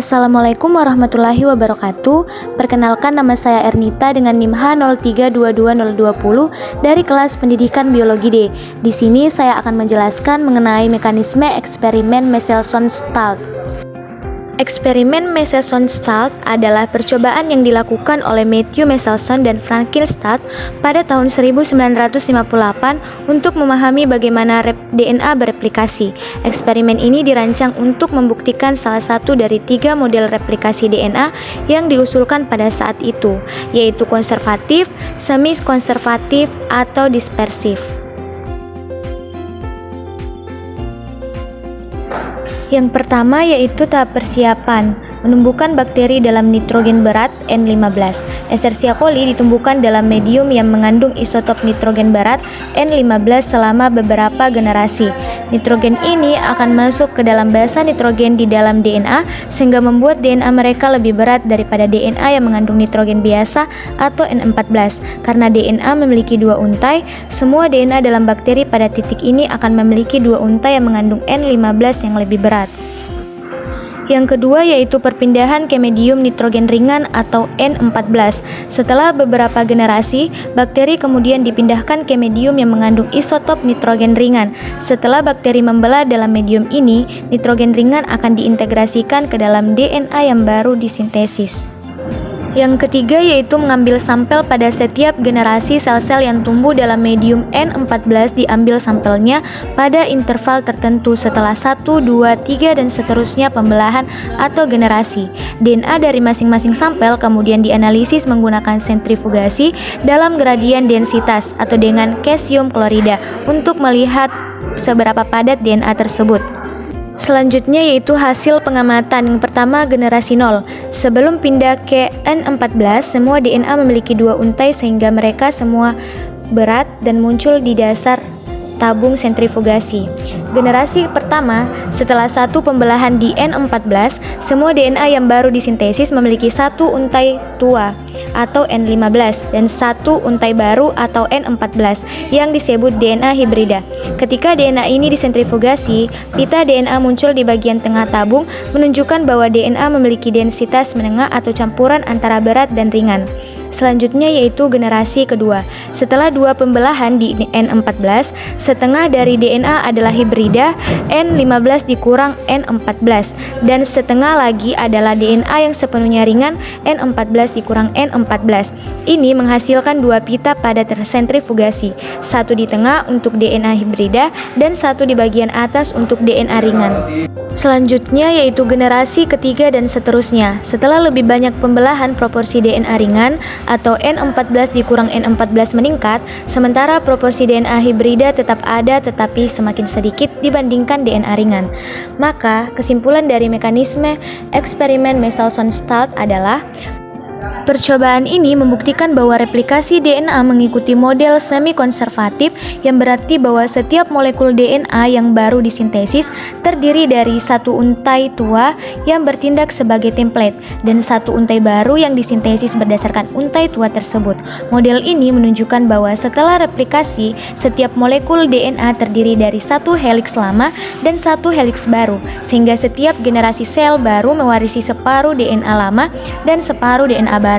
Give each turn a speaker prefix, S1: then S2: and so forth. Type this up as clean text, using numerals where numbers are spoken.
S1: Assalamualaikum warahmatullahi wabarakatuh. Perkenalkan, nama saya Ernita dengan NIM H0322020 dari kelas Pendidikan Biologi D. Di sini saya akan menjelaskan mengenai mekanisme eksperimen Michelson-Stalt. Eksperimen Michelson-Stalt adalah percobaan yang dilakukan oleh Matthew Michelson dan Franklin Stalt pada tahun 1958 untuk memahami bagaimana DNA bereplikasi. Eksperimen ini dirancang untuk membuktikan salah satu dari 3 model replikasi DNA yang diusulkan pada saat itu, yaitu konservatif, semi-konservatif, atau dispersif. Yang pertama yaitu tahap persiapan, menumbuhkan bakteri dalam nitrogen berat N15. Escherichia coli ditumbuhkan dalam medium yang mengandung isotop nitrogen berat N15 selama beberapa generasi. Nitrogen ini akan masuk ke dalam basa nitrogen di dalam DNA sehingga membuat DNA mereka lebih berat daripada DNA yang mengandung nitrogen biasa atau N14. Karena DNA memiliki 2 untai, semua DNA dalam bakteri pada titik ini akan memiliki 2 untai yang mengandung N15 yang lebih berat. Yang kedua yaitu perpindahan ke medium nitrogen ringan atau N14. Setelah beberapa generasi, bakteri kemudian dipindahkan ke medium yang mengandung isotop nitrogen ringan. Setelah bakteri membelah dalam medium ini, nitrogen ringan akan diintegrasikan ke dalam DNA yang baru disintesis. Yang ketiga yaitu mengambil sampel pada setiap generasi sel-sel yang tumbuh dalam medium N14, diambil sampelnya pada interval tertentu setelah 1, 2, 3 dan seterusnya pembelahan atau generasi. DNA dari masing-masing sampel kemudian dianalisis menggunakan sentrifugasi dalam gradien densitas atau dengan kalsium klorida untuk melihat seberapa padat DNA tersebut. Selanjutnya yaitu hasil pengamatan. Yang pertama, generasi 0. Sebelum pindah ke N14, semua DNA memiliki 2 untai sehingga mereka semua berat dan muncul di dasar tabung sentrifugasi. Generasi pertama, setelah 1 pembelahan di N14, semua DNA yang baru disintesis memiliki 1 untai tua atau N15 dan 1 untai baru atau N14 yang disebut DNA hibrida. Ketika DNA ini disentrifugasi, pita DNA muncul di bagian tengah tabung menunjukkan bahwa DNA memiliki densitas menengah atau campuran antara berat dan ringan. Selanjutnya yaitu generasi kedua. Setelah 2 pembelahan di N14, setengah dari DNA adalah hibrida, N15 dikurang N14, dan setengah lagi adalah DNA yang sepenuhnya ringan, N14 dikurang N14. Ini menghasilkan 2 pita pada tersentrifugasi, 1 di tengah untuk DNA hibrida dan 1 di bagian atas untuk DNA ringan. Selanjutnya yaitu generasi ketiga dan seterusnya. Setelah lebih banyak pembelahan, proporsi DNA ringan atau N14 dikurang N14 meningkat, sementara proporsi DNA hibrida tetap ada tetapi semakin sedikit dibandingkan DNA ringan. Maka kesimpulan dari mekanisme eksperimen Michelson-Stalt adalah percobaan ini membuktikan bahwa replikasi DNA mengikuti model semi-konservatif, yang berarti bahwa setiap molekul DNA yang baru disintesis terdiri dari 1 untai tua yang bertindak sebagai template dan 1 untai baru yang disintesis berdasarkan untai tua tersebut. Model ini menunjukkan bahwa setelah replikasi, setiap molekul DNA terdiri dari 1 heliks lama dan 1 heliks baru, sehingga setiap generasi sel baru mewarisi separuh DNA lama dan separuh DNA baru.